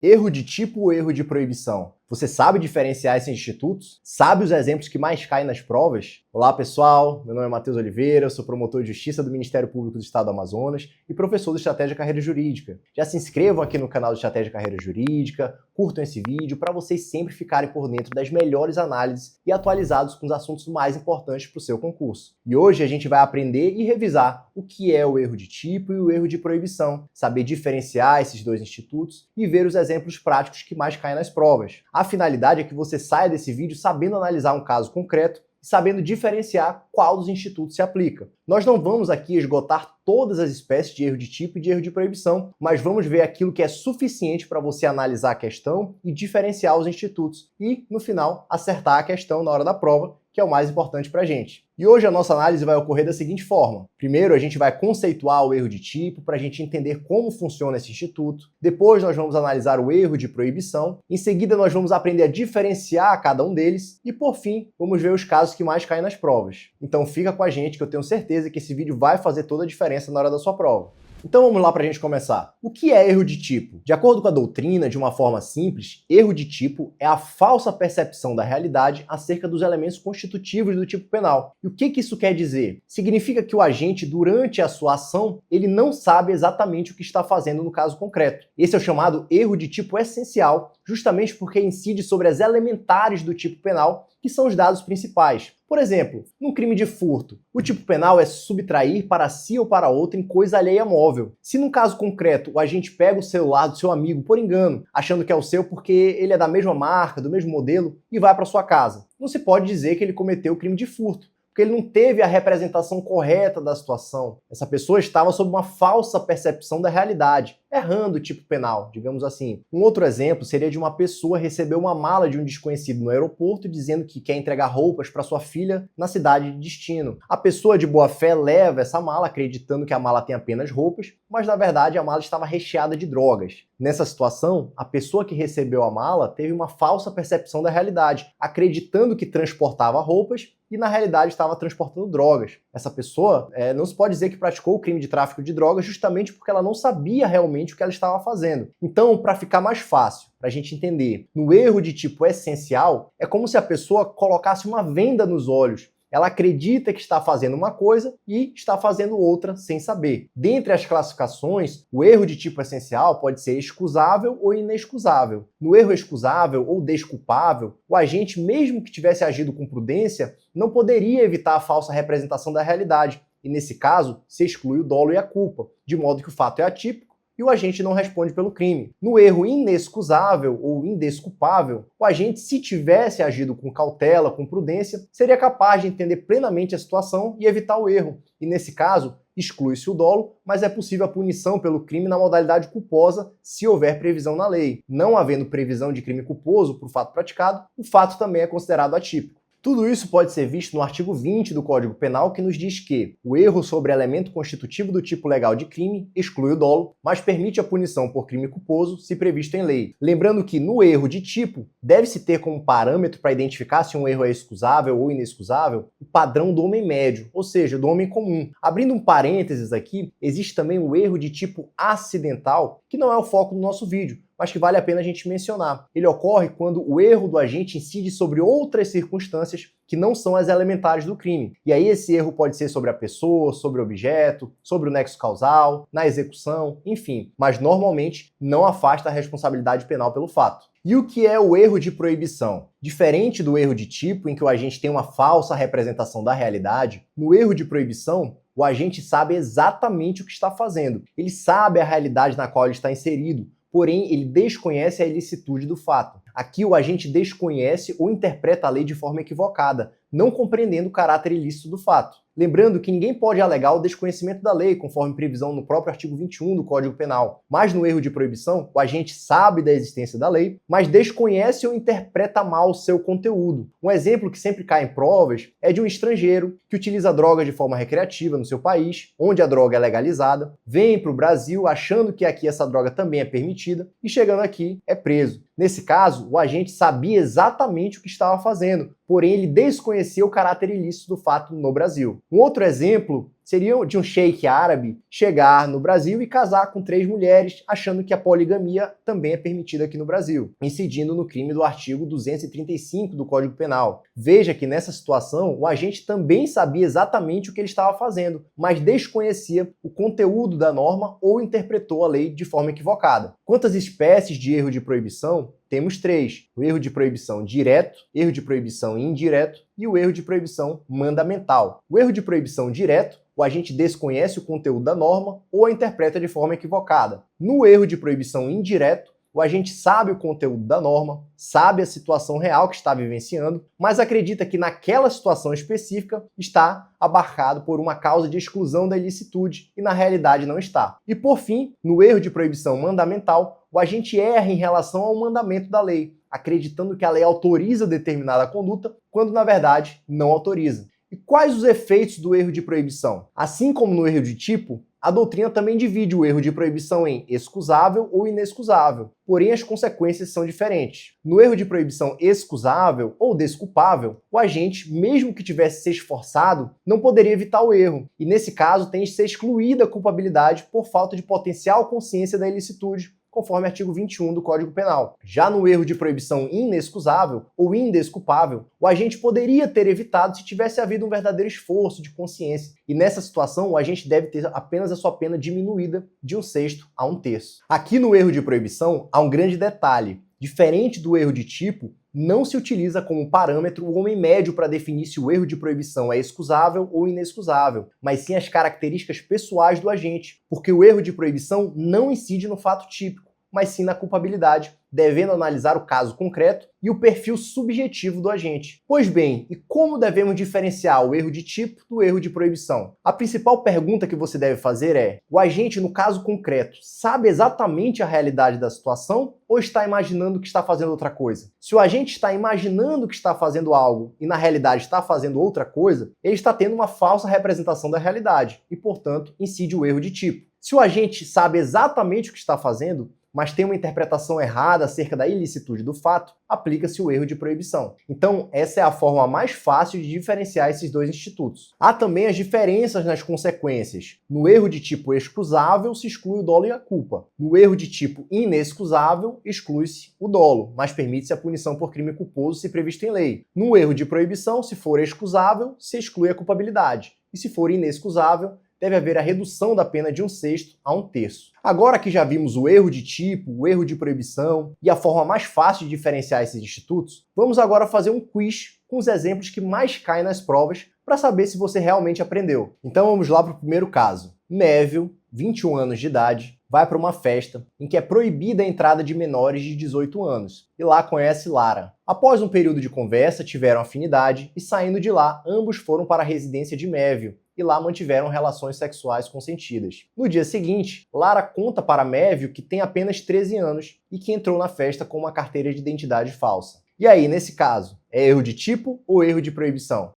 Erro de tipo ou erro de proibição? Você sabe diferenciar esses institutos? Sabe os exemplos que mais caem nas provas? Olá pessoal, meu nome é Matheus Oliveira, eu sou promotor de Justiça do Ministério Público do Estado do Amazonas e professor do Estratégia Carreira Jurídica. Já se inscrevam aqui no canal do Estratégia Carreira Jurídica, curtam esse vídeo para vocês sempre ficarem por dentro das melhores análises e atualizados com os assuntos mais importantes para o seu concurso. E hoje a gente vai aprender e revisar o que é o erro de tipo e o erro de proibição, saber diferenciar esses dois institutos e ver os exemplos práticos que mais caem nas provas. A finalidade é que você saia desse vídeo sabendo analisar um caso concreto e sabendo diferenciar qual dos institutos se aplica. Nós não vamos aqui esgotar todas as espécies de erro de tipo e de erro de proibição, mas vamos ver aquilo que é suficiente para você analisar a questão e diferenciar os institutos e, no final, acertar a questão na hora da prova, que é o mais importante para a gente. E hoje a nossa análise vai ocorrer da seguinte forma. Primeiro, a gente vai conceituar o erro de tipo para a gente entender como funciona esse instituto. Depois, nós vamos analisar o erro de proibição. Em seguida, nós vamos aprender a diferenciar cada um deles. E, por fim, vamos ver os casos que mais caem nas provas. Então, fica com a gente que eu tenho certeza que esse vídeo vai fazer toda a diferença na hora da sua prova. Então vamos lá para a gente começar. O que é erro de tipo? De acordo com a doutrina, de uma forma simples, erro de tipo é a falsa percepção da realidade acerca dos elementos constitutivos do tipo penal. E o que isso quer dizer? Significa que o agente, durante a sua ação, ele não sabe exatamente o que está fazendo no caso concreto. Esse é o chamado erro de tipo essencial, justamente porque incide sobre as elementares do tipo penal, que são os dados principais. Por exemplo, num crime de furto, o tipo penal é subtrair para si ou para outrem coisa alheia móvel. Se num caso concreto o agente pega o celular do seu amigo por engano, achando que é o seu porque ele é da mesma marca, do mesmo modelo, e vai para sua casa, não se pode dizer que ele cometeu o crime de furto, porque ele não teve a representação correta da situação. Essa pessoa estava sob uma falsa percepção da realidade, errando o tipo penal, digamos assim. Um outro exemplo seria de uma pessoa receber uma mala de um desconhecido no aeroporto dizendo que quer entregar roupas para sua filha na cidade de destino. A pessoa de boa fé leva essa mala acreditando que a mala tem apenas roupas, mas na verdade a mala estava recheada de drogas. Nessa situação, a pessoa que recebeu a mala teve uma falsa percepção da realidade, acreditando que transportava roupas e na realidade estava transportando drogas. Essa pessoa não se pode dizer que praticou o crime de tráfico de drogas justamente porque ela não sabia realmente o que ela estava fazendo. Então, para ficar mais fácil, para a gente entender, no erro de tipo essencial, é como se a pessoa colocasse uma venda nos olhos. Ela acredita que está fazendo uma coisa e está fazendo outra sem saber. Dentre as classificações, o erro de tipo essencial pode ser excusável ou inexcusável. No erro excusável ou desculpável, o agente, mesmo que tivesse agido com prudência, não poderia evitar a falsa representação da realidade. E nesse caso, se exclui o dolo e a culpa, de modo que o fato é atípico e o agente não responde pelo crime. No erro inexcusável ou indesculpável, o agente, se tivesse agido com cautela, com prudência, seria capaz de entender plenamente a situação e evitar o erro. E nesse caso, exclui-se o dolo, mas é possível a punição pelo crime na modalidade culposa se houver previsão na lei. Não havendo previsão de crime culposo por fato praticado, o fato também é considerado atípico. Tudo isso pode ser visto no artigo 20 do Código Penal, que nos diz que o erro sobre elemento constitutivo do tipo legal de crime exclui o dolo, mas permite a punição por crime culposo se previsto em lei. Lembrando que no erro de tipo, deve-se ter como parâmetro para identificar se um erro é excusável ou inexcusável o padrão do homem médio, ou seja, do homem comum. Abrindo um parênteses aqui, existe também o erro de tipo acidental, que não é o foco do nosso vídeo, mas que vale a pena a gente mencionar. Ele ocorre quando o erro do agente incide sobre outras circunstâncias que não são as elementares do crime. E aí esse erro pode ser sobre a pessoa, sobre o objeto, sobre o nexo causal, na execução, enfim, mas normalmente não afasta a responsabilidade penal pelo fato. E o que é o erro de proibição? Diferente do erro de tipo, em que o agente tem uma falsa representação da realidade, no erro de proibição, o agente sabe exatamente o que está fazendo. Ele sabe a realidade na qual ele está inserido, porém ele desconhece a ilicitude do fato. Aqui o agente desconhece ou interpreta a lei de forma equivocada, não compreendendo o caráter ilícito do fato. Lembrando que ninguém pode alegar o desconhecimento da lei, conforme previsão no próprio artigo 21 do Código Penal. Mas no erro de proibição, o agente sabe da existência da lei, mas desconhece ou interpreta mal o seu conteúdo. Um exemplo que sempre cai em provas é de um estrangeiro que utiliza drogas de forma recreativa no seu país, onde a droga é legalizada, vem para o Brasil achando que aqui essa droga também é permitida e chegando aqui é preso. Nesse caso, o agente sabia exatamente o que estava fazendo, porém ele desconhecia o caráter ilícito do fato no Brasil. Um outro exemplo seria de um sheik árabe chegar no Brasil e casar com 3 mulheres, achando que a poligamia também é permitida aqui no Brasil, incidindo no crime do artigo 235 do Código Penal. Veja que nessa situação o agente também sabia exatamente o que ele estava fazendo, mas desconhecia o conteúdo da norma ou interpretou a lei de forma equivocada. Quantas espécies de erro de proibição? Temos 3. O erro de proibição direto, erro de proibição indireto e o erro de proibição mandamental. O erro de proibição direto, o agente desconhece o conteúdo da norma ou a interpreta de forma equivocada. No erro de proibição indireto, o agente sabe o conteúdo da norma, sabe a situação real que está vivenciando, mas acredita que naquela situação específica está abarcado por uma causa de exclusão da ilicitude e na realidade não está. E por fim, no erro de proibição mandamental, o agente erra em relação ao mandamento da lei, acreditando que a lei autoriza determinada conduta, quando na verdade não autoriza. E quais os efeitos do erro de proibição? Assim como no erro de tipo, a doutrina também divide o erro de proibição em excusável ou inexcusável, porém as consequências são diferentes. No erro de proibição excusável ou desculpável, o agente, mesmo que tivesse se esforçado, não poderia evitar o erro, e nesse caso tem de ser excluída a culpabilidade por falta de potencial consciência da ilicitude, conforme artigo 21 do Código Penal. Já no erro de proibição inexcusável ou indesculpável, o agente poderia ter evitado se tivesse havido um verdadeiro esforço de consciência, e nessa situação o agente deve ter apenas a sua pena diminuída de 1/6 a 1/3. Aqui no erro de proibição há um grande detalhe. Diferente do erro de tipo, não se utiliza como parâmetro o homem médio para definir se o erro de proibição é excusável ou inexcusável, mas sim as características pessoais do agente, porque o erro de proibição não incide no fato típico, mas sim na culpabilidade, devendo analisar o caso concreto e o perfil subjetivo do agente. Pois bem, e como devemos diferenciar o erro de tipo do erro de proibição? A principal pergunta que você deve fazer é: o agente, no caso concreto, sabe exatamente a realidade da situação ou está imaginando que está fazendo outra coisa? Se o agente está imaginando que está fazendo algo e na realidade está fazendo outra coisa, ele está tendo uma falsa representação da realidade e, portanto, incide o erro de tipo. Se o agente sabe exatamente o que está fazendo, mas tem uma interpretação errada acerca da ilicitude do fato, aplica-se o erro de proibição. Então, essa é a forma mais fácil de diferenciar esses dois institutos. Há também as diferenças nas consequências. No erro de tipo excusável, se exclui o dolo e a culpa. No erro de tipo inexcusável, exclui-se o dolo, mas permite-se a punição por crime culposo se previsto em lei. No erro de proibição, se for excusável, se exclui a culpabilidade. E se for inexcusável, deve haver a redução da pena de 1/6 a 1/3. Agora que já vimos o erro de tipo, o erro de proibição e a forma mais fácil de diferenciar esses institutos, vamos agora fazer um quiz com os exemplos que mais caem nas provas para saber se você realmente aprendeu. Então vamos lá para o primeiro caso. Mévio, 21 anos de idade, vai para uma festa em que é proibida a entrada de menores de 18 anos e lá conhece Lara. Após um período de conversa, tiveram afinidade e saindo de lá, ambos foram para a residência de Mévio e lá mantiveram relações sexuais consentidas. No dia seguinte, Lara conta para Mévio que tem apenas 13 anos e que entrou na festa com uma carteira de identidade falsa. E aí, nesse caso, é erro de tipo ou erro de proibição?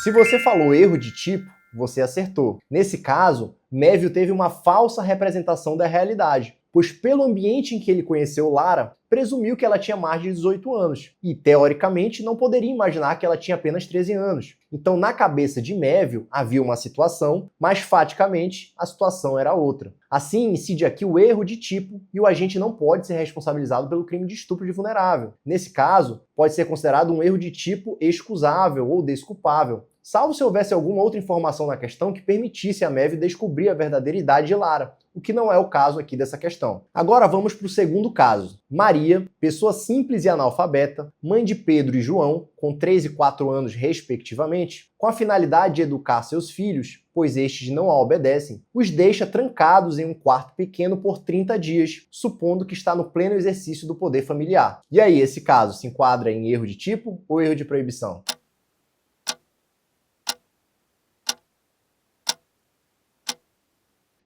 Se você falou erro de tipo, você acertou. Nesse caso, Mévio teve uma falsa representação da realidade, pois pelo ambiente em que ele conheceu Lara, presumiu que ela tinha mais de 18 anos e, teoricamente, não poderia imaginar que ela tinha apenas 13 anos. Então, na cabeça de Mévio, havia uma situação, mas faticamente a situação era outra. Assim, incide aqui o erro de tipo e o agente não pode ser responsabilizado pelo crime de estupro de vulnerável. Nesse caso, pode ser considerado um erro de tipo excusável ou desculpável, salvo se houvesse alguma outra informação na questão que permitisse a Mévio descobrir a verdadeira idade de Lara, o que não é o caso aqui dessa questão. Agora vamos para o segundo caso. Maria, pessoa simples e analfabeta, mãe de Pedro e João, com 3 e 4 anos respectivamente, com a finalidade de educar seus filhos, pois estes não a obedecem, os deixa trancados em um quarto pequeno por 30 dias, supondo que está no pleno exercício do poder familiar. E aí, esse caso se enquadra em erro de tipo ou erro de proibição?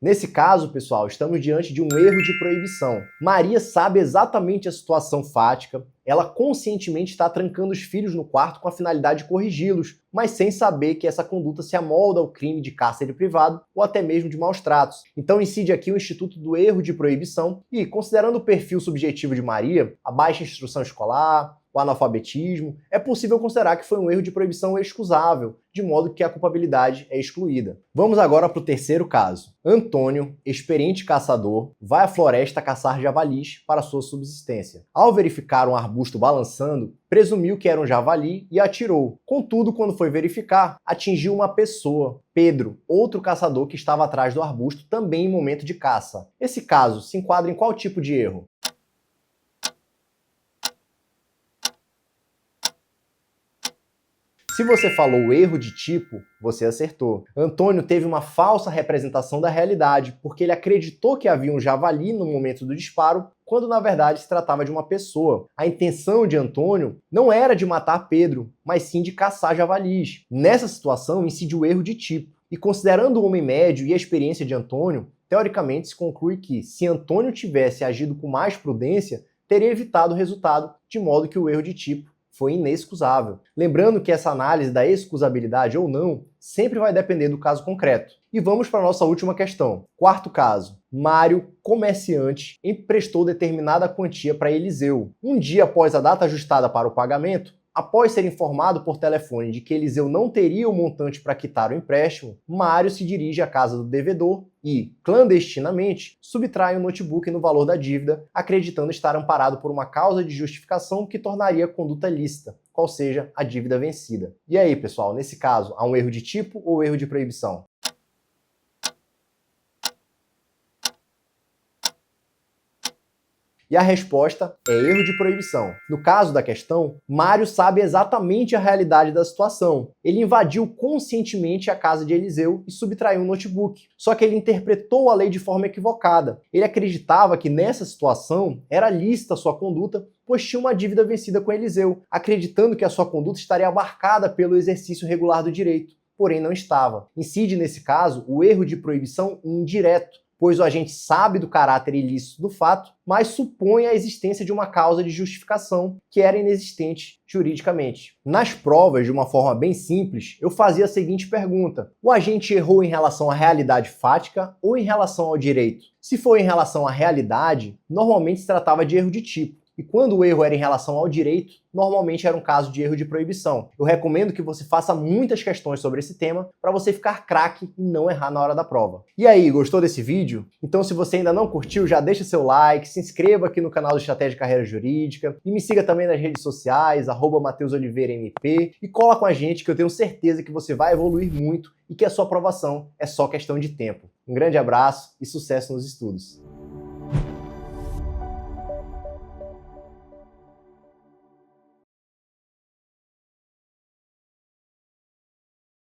Nesse caso, pessoal, estamos diante de um erro de proibição. Maria sabe exatamente a situação fática, ela conscientemente está trancando os filhos no quarto com a finalidade de corrigi-los, mas sem saber que essa conduta se amolda ao crime de cárcere privado ou até mesmo de maus tratos. Então incide aqui o instituto do erro de proibição e, considerando o perfil subjetivo de Maria, a baixa instrução escolar, o analfabetismo, é possível considerar que foi um erro de proibição excusável, de modo que a culpabilidade é excluída. Vamos agora para o terceiro caso. Antônio, experiente caçador, vai à floresta caçar javalis para sua subsistência. Ao verificar um arbusto balançando, presumiu que era um javali e atirou. Contudo, quando foi verificar, atingiu uma pessoa, Pedro, outro caçador que estava atrás do arbusto, também em momento de caça. Esse caso se enquadra em qual tipo de erro? Se você falou erro de tipo, você acertou. Antônio teve uma falsa representação da realidade, porque ele acreditou que havia um javali no momento do disparo, quando na verdade se tratava de uma pessoa. A intenção de Antônio não era de matar Pedro, mas sim de caçar javalis. Nessa situação incide o erro de tipo. E considerando o homem médio e a experiência de Antônio, teoricamente se conclui que, se Antônio tivesse agido com mais prudência, teria evitado o resultado, de modo que o erro de tipo foi inexcusável. Lembrando que essa análise da excusabilidade ou não sempre vai depender do caso concreto. E vamos para a nossa última questão. Quarto caso. Mário, comerciante, emprestou determinada quantia para Eliseu. Um dia após a data ajustada para o pagamento, após ser informado por telefone de que Eliseu não teria o montante para quitar o empréstimo, Mário se dirige à casa do devedor e, clandestinamente, subtrai um notebook no valor da dívida, acreditando estar amparado por uma causa de justificação que tornaria a conduta lícita, qual seja a dívida vencida. E aí, pessoal, nesse caso, há um erro de tipo ou erro de proibição? E a resposta é erro de proibição. No caso da questão, Mário sabe exatamente a realidade da situação. Ele invadiu conscientemente a casa de Eliseu e subtraiu um notebook. Só que ele interpretou a lei de forma equivocada. Ele acreditava que nessa situação era lícita a sua conduta, pois tinha uma dívida vencida com Eliseu, acreditando que a sua conduta estaria abarcada pelo exercício regular do direito. Porém, não estava. Incide, nesse caso, o erro de proibição indireto, pois o agente sabe do caráter ilícito do fato, mas supõe a existência de uma causa de justificação que era inexistente juridicamente. Nas provas, de uma forma bem simples, eu fazia a seguinte pergunta: o agente errou em relação à realidade fática ou em relação ao direito? Se for em relação à realidade, normalmente se tratava de erro de tipo. E quando o erro era em relação ao direito, normalmente era um caso de erro de proibição. Eu recomendo que você faça muitas questões sobre esse tema para você ficar craque e não errar na hora da prova. E aí, gostou desse vídeo? Então, se você ainda não curtiu, já deixa seu like, se inscreva aqui no canal do Estratégia de Carreira Jurídica e me siga também nas redes sociais, @MatheusOliveiraMP, e cola com a gente que eu tenho certeza que você vai evoluir muito e que a sua aprovação é só questão de tempo. Um grande abraço e sucesso nos estudos!